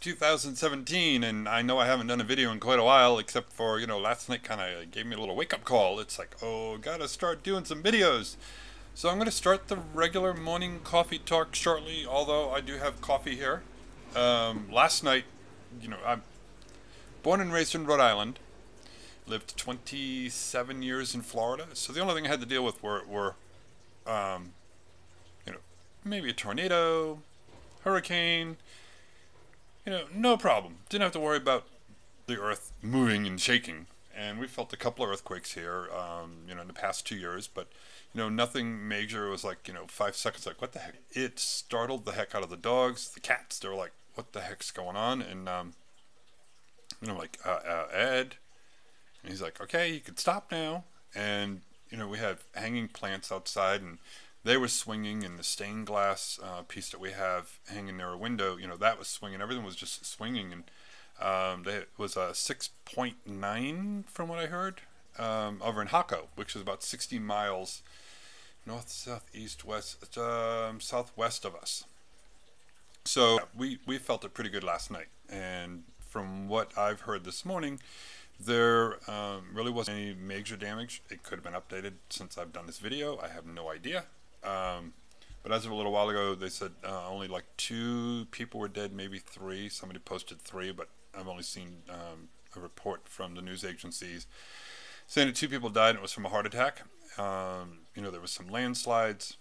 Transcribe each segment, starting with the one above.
2017, and I know I haven't done a video in quite a while, except for, last night kind of gave me a little wake-up call. It's like, oh, gotta start doing some videos. So I'm going to start the regular morning coffee talk shortly, although I do have coffee here. Last night, I'm born and raised in Rhode Island, lived 27 years in Florida, so the only thing I had to deal with were um, maybe a tornado, hurricane, no problem. Didn't have to worry about the earth moving and shaking. And we felt a couple of earthquakes here, in the past 2 years, but, nothing major. It was like, 5 seconds, like, what the heck? It startled the heck out of the dogs, the cats. They were like, what the heck's going on? And, Ed, and he's like, okay, you can stop now. And, we had hanging plants outside, and they were swinging, and the stained glass piece that we have hanging near a window, that was swinging. Everything was just swinging, and it was a 6.9 from what I heard, over in Jaco, which is about 60 miles north, south, east, west, southwest of us. So we felt it pretty good last night, and from what I've heard this morning, there really wasn't any major damage. It could have been updated since I've done this video. I have no idea. But as of a little while ago, they said only like 2 people were dead, maybe 3. Somebody posted 3, but I've only seen a report from the news agencies saying that 2 people died, and it was from a heart attack. There was some landslides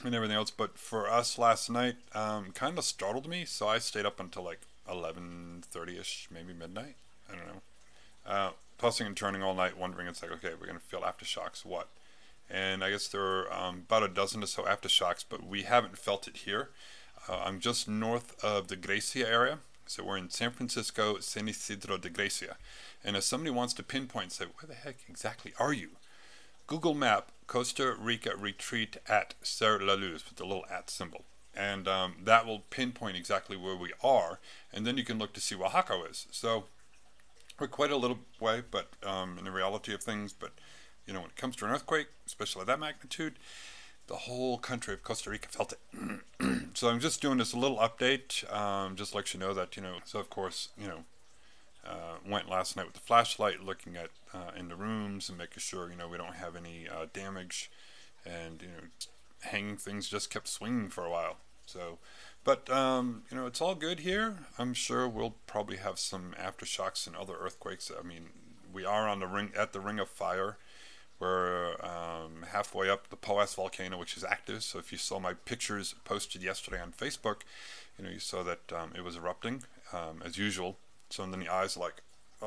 and everything else, but for us last night, kind of startled me, so I stayed up until like 11:30ish, maybe midnight. I don't know. Tossing and turning all night, wondering, it's like, okay, we're going to feel aftershocks, what? And I guess there are about a dozen or so aftershocks, but we haven't felt it here. I'm just north of the Grecia area, so we're in San Francisco, San Isidro De Grecia. And if somebody wants to pinpoint, say, where the heck exactly are you? Google Map, Costa Rica Retreat at Ser La Luz, with the little at symbol. And that will pinpoint exactly where we are, and then you can look to see where Jaco is. So we're quite a little way, but in the reality of things, but when it comes to an earthquake, especially of that magnitude, the whole country of Costa Rica felt it. So I'm just doing this a little update, just to let you know that, so of course, went last night with the flashlight, looking at in the rooms and making sure, we don't have any damage, and, hanging things just kept swinging for a while. So, but, it's all good here. I'm sure we'll probably have some aftershocks and other earthquakes. I mean, we are on the ring of fire. We're halfway up the Poas volcano, which is active. So if you saw my pictures posted yesterday on Facebook, you saw that it was erupting as usual. So then the eyes are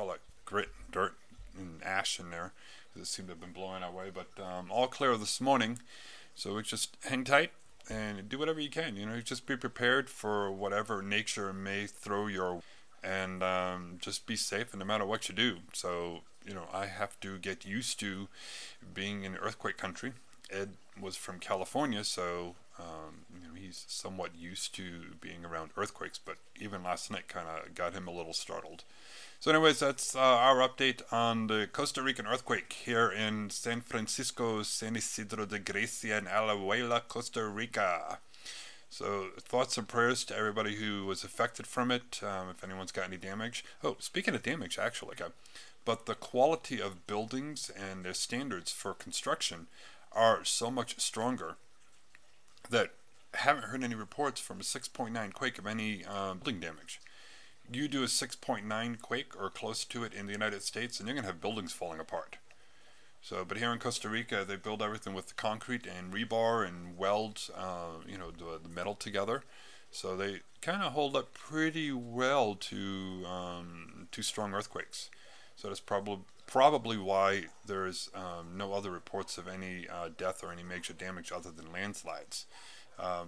like, grit and dirt and ash in there, because it seemed to have been blowing our way. But all clear this morning. So we just hang tight and do whatever you can. Just be prepared for whatever nature may throw your way, and just be safe, and no matter what you do. So I have to get used to being in earthquake country. Ed was from California, so he's somewhat used to being around earthquakes, but even last night kind of got him a little startled. So anyways, that's our update on the Costa Rican earthquake here in San Francisco, San Isidro de Grecia, and Alajuela, Costa Rica. So thoughts and prayers to everybody who was affected from it, if anyone's got any damage. Oh, speaking of damage, actually, but the quality of buildings and their standards for construction are so much stronger that I haven't heard any reports from a 6.9 quake of any building damage. You do a 6.9 quake or close to it in the United States, and you're going to have buildings falling apart. So, but here in Costa Rica, they build everything with concrete and rebar and weld, the metal together. So they kind of hold up pretty well to strong earthquakes. So that's probably why there's no other reports of any death or any major damage other than landslides.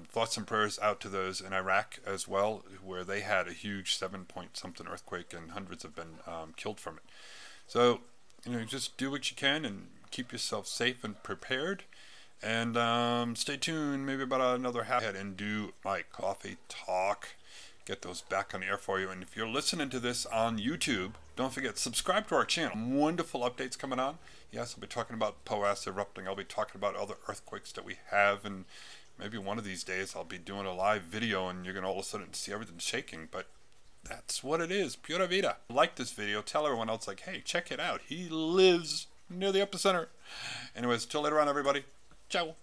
Thoughts and prayers out to those in Iraq as well, where they had a huge 7-point-something earthquake, and hundreds have been killed from it. So, just do what you can and keep yourself safe and prepared. And stay tuned, maybe about another half ahead, and do my coffee talk. Get those back on the air for you. And if you're listening to this on YouTube, don't forget, subscribe to our channel. Wonderful updates coming on. Yes, I'll be talking about Poas erupting. I'll be talking about other earthquakes that we have, and Maybe one of these days I'll be doing a live video and you're going to all of a sudden see everything shaking, but that's what it is. Pura vida. Like this video. Tell everyone else, like, hey, check it out. He lives near the epicenter. Anyways, till later on, everybody. Ciao.